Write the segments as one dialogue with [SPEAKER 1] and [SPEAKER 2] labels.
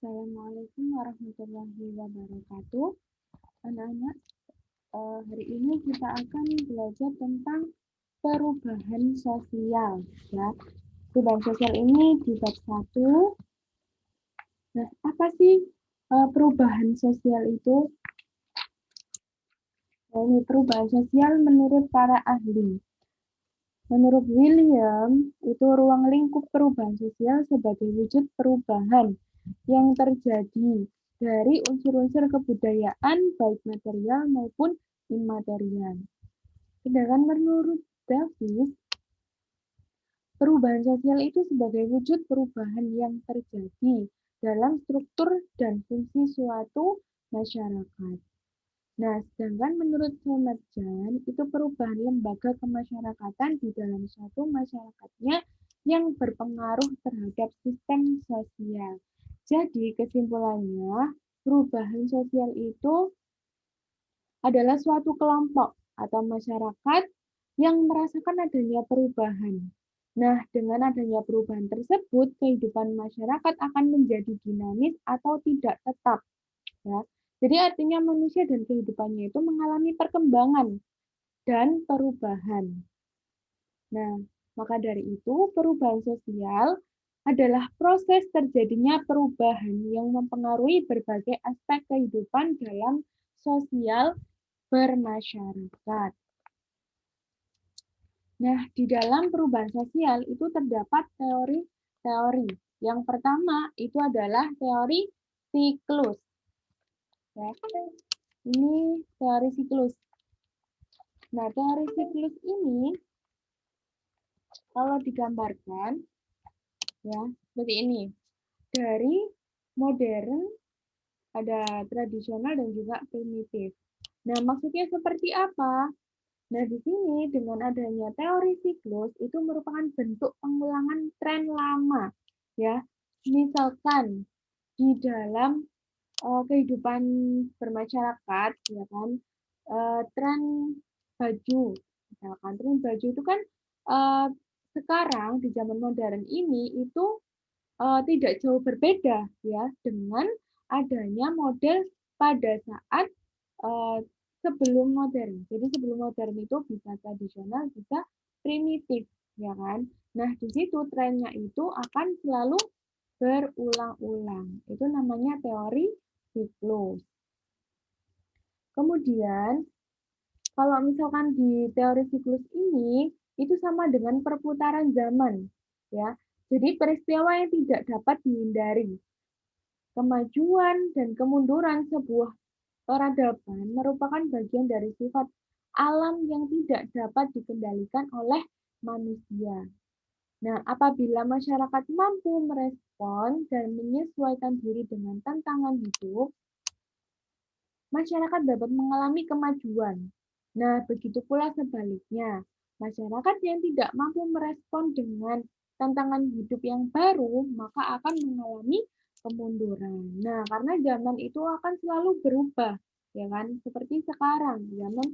[SPEAKER 1] Assalamualaikum warahmatullahi wabarakatuh. Anak-anak, hari ini kita akan belajar tentang perubahan sosial. Ya. Perubahan sosial ini di bab 1. Nah, apa sih perubahan sosial itu? Nah, ini perubahan sosial menurut para ahli. Menurut William, itu ruang lingkup perubahan sosial sebagai wujud perubahan yang terjadi dari unsur-unsur kebudayaan baik material maupun imaterial. Sedangkan menurut Davis, perubahan sosial itu sebagai wujud perubahan yang terjadi dalam struktur dan fungsi suatu masyarakat. Nah, sedangkan menurut Somerjan, itu perubahan lembaga kemasyarakatan di dalam suatu masyarakatnya yang berpengaruh terhadap sistem sosial. Jadi, kesimpulannya, perubahan sosial itu adalah suatu kelompok atau masyarakat yang merasakan adanya perubahan. Nah, dengan adanya perubahan tersebut, kehidupan masyarakat akan menjadi dinamis atau tidak tetap. Ya. Jadi artinya manusia dan kehidupannya itu mengalami perkembangan dan perubahan. Nah, maka dari itu perubahan sosial adalah proses terjadinya perubahan yang mempengaruhi berbagai aspek kehidupan dalam sosial bermasyarakat. Nah, di dalam perubahan sosial itu terdapat teori-teori. Yang pertama itu adalah teori siklus. Ya. Ini teori siklus. Nah, teori siklus ini kalau digambarkan ya seperti ini. Dari modern ada tradisional dan juga primitif. Nah, maksudnya seperti apa? Nah, di sini dengan adanya teori siklus itu merupakan bentuk pengulangan tren lama ya. Misalkan di dalam kehidupan bermasyarakat ya kan tren baju misalkan tren baju itu kan sekarang di zaman modern ini itu tidak jauh berbeda ya dengan adanya model pada saat sebelum modern. Jadi sebelum modern itu bisa tradisional, bisa primitif, ya kan? Nah, di situ trennya itu akan selalu berulang-ulang. Itu namanya teori siklus. Kemudian, kalau misalkan di teori siklus ini, itu sama dengan perputaran zaman. Ya. Jadi peristiwa yang tidak dapat dihindari. Kemajuan dan kemunduran sebuah peradaban merupakan bagian dari sifat alam yang tidak dapat dikendalikan oleh manusia. Nah, apabila masyarakat mampu merespon dan menyesuaikan diri dengan tantangan hidup, masyarakat dapat mengalami kemajuan. Nah, begitu pula sebaliknya. Masyarakat yang tidak mampu merespon dengan tantangan hidup yang baru, maka akan mengalami kemunduran. Nah, karena zaman itu akan selalu berubah, ya kan? Seperti sekarang, zaman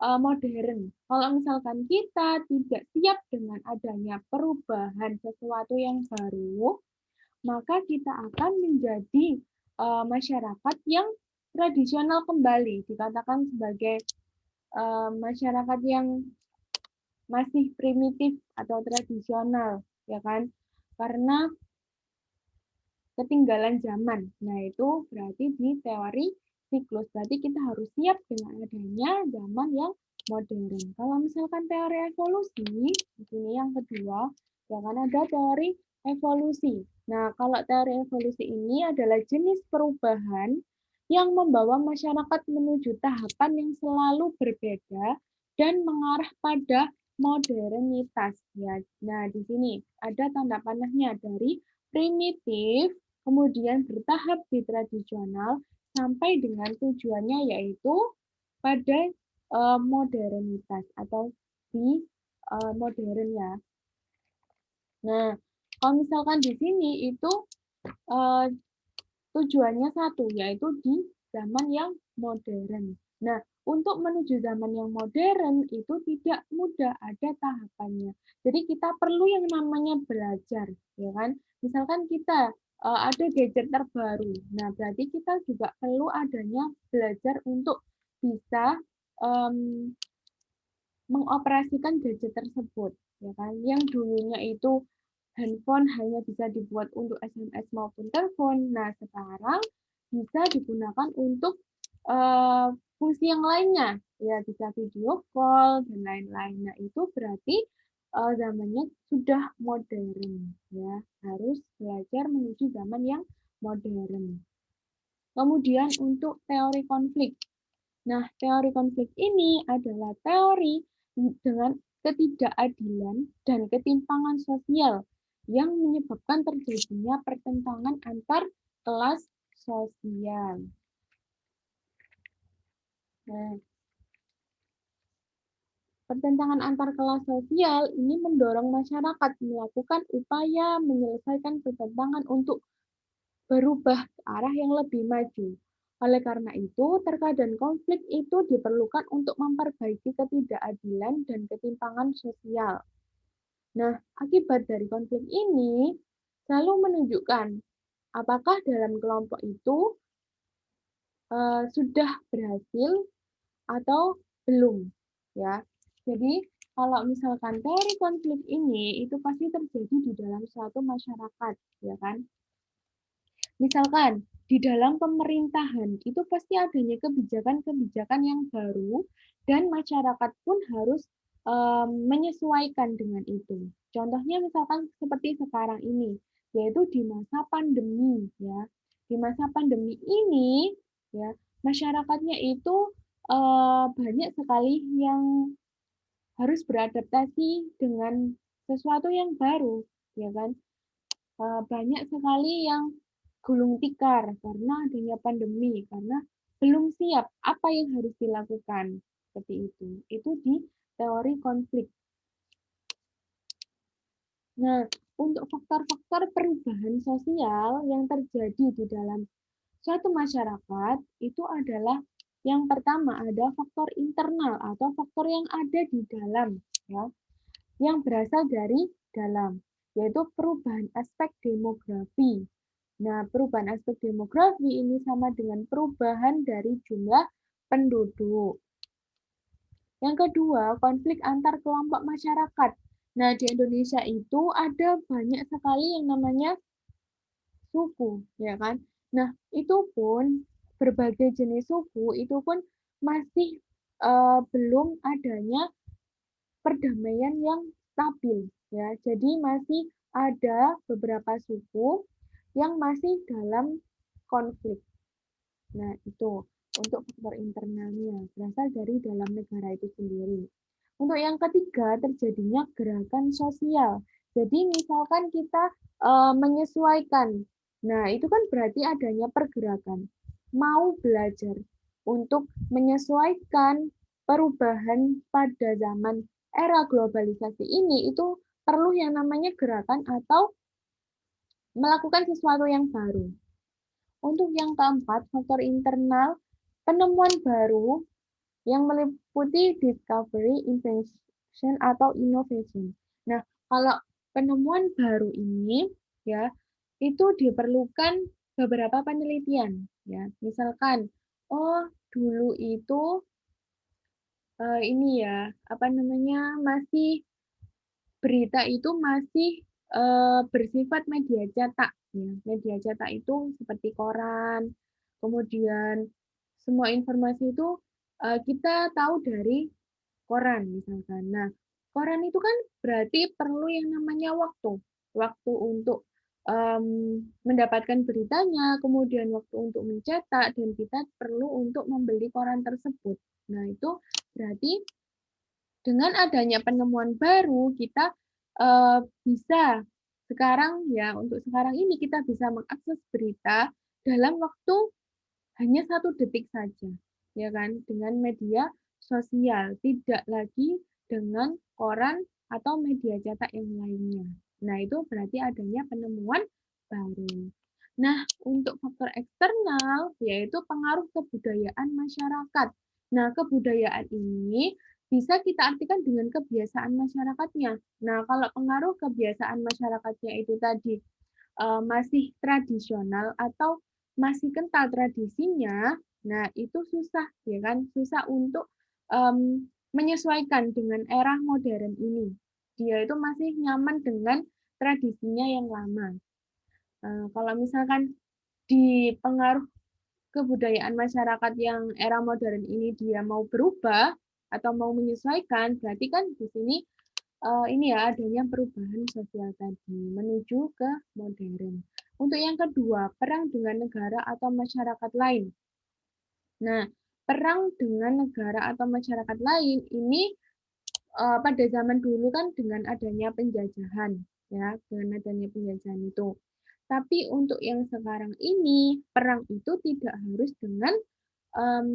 [SPEAKER 1] modern. Kalau misalkan kita tidak siap dengan adanya perubahan sesuatu yang baru, maka kita akan menjadi masyarakat yang tradisional kembali, dikatakan sebagai masyarakat yang masih primitif atau tradisional, ya kan? Karena ketinggalan zaman. Nah, itu berarti di teori siklus. Berarti kita harus siap dengan adanya zaman yang modern. Kalau misalkan teori evolusi, di sini yang kedua, ya kan ada teori evolusi. Nah, kalau teori evolusi ini adalah jenis perubahan yang membawa masyarakat menuju tahapan yang selalu berbeda dan mengarah pada modernitas. Ya. Nah, di sini ada tanda panahnya dari primitif, kemudian bertahap di tradisional, sampai dengan tujuannya yaitu pada modernitas atau di modern ya. Nah, kalau misalkan di sini itu tujuannya satu, yaitu di zaman yang modern. Nah, untuk menuju zaman yang modern itu tidak mudah, ada tahapannya. Jadi kita perlu yang namanya belajar, ya kan? Misalkan kita ada gadget terbaru. Nah, berarti kita juga perlu adanya belajar untuk bisa mengoperasikan gadget tersebut, ya kan? Yang dulunya itu handphone hanya bisa dibuat untuk SMS maupun telepon. Nah, sekarang bisa digunakan untuk fungsi yang lainnya, ya bisa video call dan lain-lain. Nah, itu berarti zamannya sudah modern, ya. Harus belajar menuju zaman yang modern. Kemudian untuk teori konflik. Nah, teori konflik ini adalah teori dengan ketidakadilan dan ketimpangan sosial yang menyebabkan terjadinya pertentangan antar kelas sosial. Nah, pertentangan antar kelas sosial ini mendorong masyarakat melakukan upaya menyelesaikan pertentangan untuk berubah ke arah yang lebih maju. Oleh karena itu, terkadang konflik itu diperlukan untuk memperbaiki ketidakadilan dan ketimpangan sosial. Nah, akibat dari konflik ini selalu menunjukkan apakah dalam kelompok itu sudah berhasil atau belum, ya. Jadi, kalau misalkan teori konflik ini itu pasti terjadi di dalam suatu masyarakat, ya kan? Misalkan di dalam pemerintahan itu pasti adanya kebijakan-kebijakan yang baru dan masyarakat pun harus menyesuaikan dengan itu. Contohnya misalkan seperti sekarang ini, yaitu di masa pandemi ya. Di masa pandemi ini ya, masyarakatnya itu banyak sekali yang harus beradaptasi dengan sesuatu yang baru, ya kan? Banyak sekali yang gulung tikar karena adanya pandemi, karena belum siap apa yang harus dilakukan. Seperti itu. Itu di teori konflik. Nah, untuk faktor-faktor perubahan sosial yang terjadi di dalam suatu masyarakat, itu adalah yang pertama ada faktor internal atau faktor yang ada di dalam, ya, yang berasal dari dalam, yaitu perubahan aspek demografi. Nah, perubahan aspek demografi ini sama dengan perubahan dari jumlah penduduk. Yang kedua, konflik antar kelompok masyarakat. Nah, di Indonesia itu ada banyak sekali yang namanya suku, ya kan? Nah, itu pun berbagai jenis suku itu pun masih belum adanya perdamaian yang stabil, ya. Jadi masih ada beberapa suku yang masih dalam konflik. Nah, itu untuk faktor internalnya, berasal dari dalam negara itu sendiri. Untuk yang ketiga, terjadinya gerakan sosial. Jadi, misalkan kita menyesuaikan. Nah, itu kan berarti adanya pergerakan. Mau belajar untuk menyesuaikan perubahan pada zaman era globalisasi ini, itu perlu yang namanya gerakan atau melakukan sesuatu yang baru. Untuk yang keempat, faktor internal, penemuan baru yang meliputi discovery, invention, atau innovation. Nah, kalau penemuan baru ini, ya, itu diperlukan beberapa penelitian. Ya, misalkan, oh dulu itu ini ya, apa namanya, masih berita itu masih bersifat media cetak. Ya. Media cetak itu seperti koran, kemudian semua informasi itu kita tahu dari koran misalkan. Nah, koran itu kan berarti perlu yang namanya waktu. Waktu untuk mendapatkan beritanya, kemudian waktu untuk mencetak, dan kita perlu untuk membeli koran tersebut. Nah, itu berarti dengan adanya penemuan baru, kita bisa sekarang ya, untuk sekarang ini kita bisa mengakses berita dalam waktu hanya 1 detik saja, ya kan, dengan media sosial, tidak lagi dengan koran atau media cetak yang lainnya. Nah, itu berarti adanya penemuan baru. Nah, untuk faktor eksternal, yaitu pengaruh kebudayaan masyarakat. Nah, kebudayaan ini bisa kita artikan dengan kebiasaan masyarakatnya. Nah, kalau pengaruh kebiasaan masyarakatnya itu tadi masih tradisional atau masih kental tradisinya, nah itu susah ya kan, susah untuk menyesuaikan dengan era modern ini. Dia itu masih nyaman dengan tradisinya yang lama. Kalau misalkan di pengaruh kebudayaan masyarakat yang era modern ini dia mau berubah atau mau menyesuaikan, berarti kan di sini ini ya adanya perubahan sosial tadi menuju ke modern. Untuk yang kedua, perang dengan negara atau masyarakat lain. Nah, perang dengan negara atau masyarakat lain ini pada zaman dulu kan dengan adanya penjajahan, ya, dengan adanya penjajahan itu. Tapi untuk yang sekarang ini, perang itu um,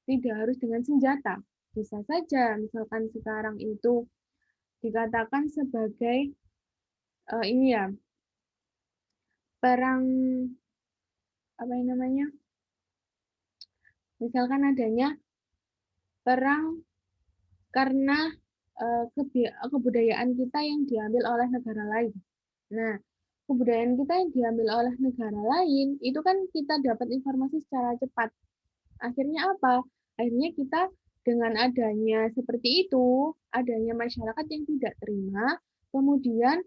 [SPEAKER 1] tidak harus dengan senjata. Bisa saja, misalkan sekarang itu dikatakan sebagai ini ya perang apa yang namanya? Misalkan adanya perang karena kebudayaan kita yang diambil oleh negara lain. Nah, kebudayaan kita yang diambil oleh negara lain, itu kan kita dapat informasi secara cepat. Akhirnya apa? Akhirnya kita dengan adanya seperti itu, adanya masyarakat yang tidak terima, kemudian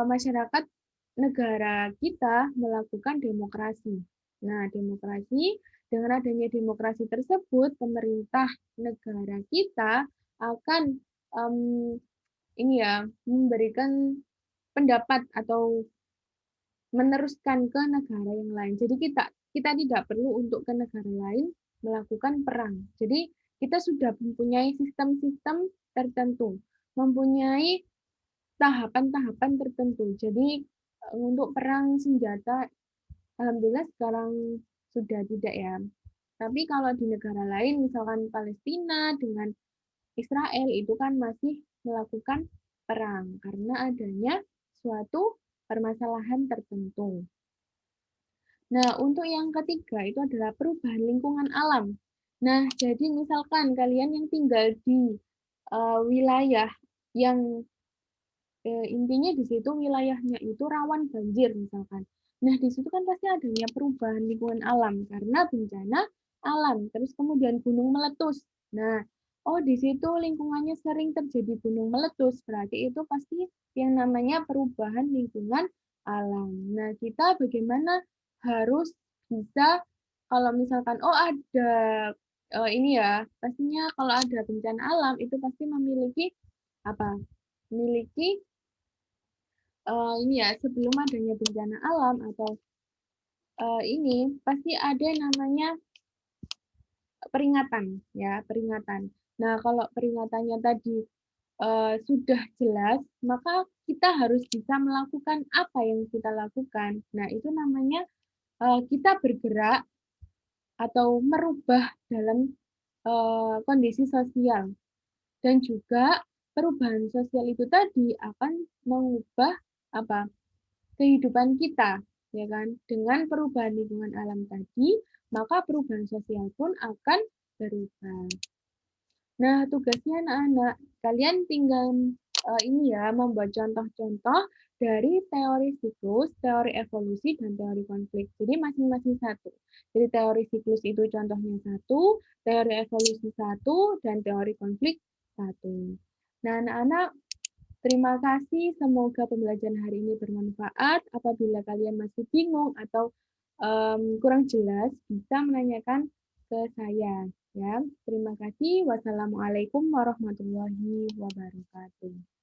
[SPEAKER 1] masyarakat negara kita melakukan demokrasi. Nah, demokrasi, dengan adanya demokrasi tersebut, pemerintah negara kita akan um, ini ya memberikan pendapat atau meneruskan ke negara yang lain. Jadi kita tidak perlu untuk ke negara lain melakukan perang. Jadi kita sudah mempunyai sistem-sistem tertentu, mempunyai tahapan-tahapan tertentu. Jadi untuk perang senjata, alhamdulillah sekarang sudah tidak ya. Tapi kalau di negara lain, misalkan Palestina dengan Israel itu kan masih melakukan perang karena adanya suatu permasalahan tertentu. Nah, untuk yang ketiga itu adalah perubahan lingkungan alam. Nah, jadi misalkan kalian yang tinggal di wilayah yang intinya di situ wilayahnya itu rawan banjir misalkan. Nah, di situ kan pasti adanya perubahan lingkungan alam karena bencana alam, terus kemudian gunung meletus. Nah, oh di situ lingkungannya sering terjadi gunung meletus, berarti itu pasti yang namanya perubahan lingkungan alam. Nah, kita bagaimana harus bisa kalau misalkan oh ada ini ya, pastinya kalau ada bencana alam itu pasti memiliki apa? Memiliki ini ya sebelum adanya bencana alam atau ini pasti ada namanya peringatan ya peringatan. Nah kalau peringatannya tadi sudah jelas maka kita harus bisa melakukan apa yang kita lakukan. Nah itu namanya kita bergerak atau merubah dalam kondisi sosial dan juga perubahan sosial itu tadi akan mengubah apa kehidupan kita, ya kan? Dengan perubahan lingkungan alam tadi, maka perubahan sosial pun akan berubah. Nah, tugasnya anak-anak, kalian tinggal ini ya, membuat contoh-contoh dari teori siklus, teori evolusi, dan teori konflik. Jadi masing-masing satu. Jadi teori siklus itu contohnya satu, teori evolusi satu, dan teori konflik satu. Nah, anak-anak, terima kasih. Semoga pembelajaran hari ini bermanfaat. Apabila kalian masih bingung atau kurang jelas, bisa menanyakan ke saya. Ya, terima kasih. Wassalamualaikum warahmatullahi wabarakatuh.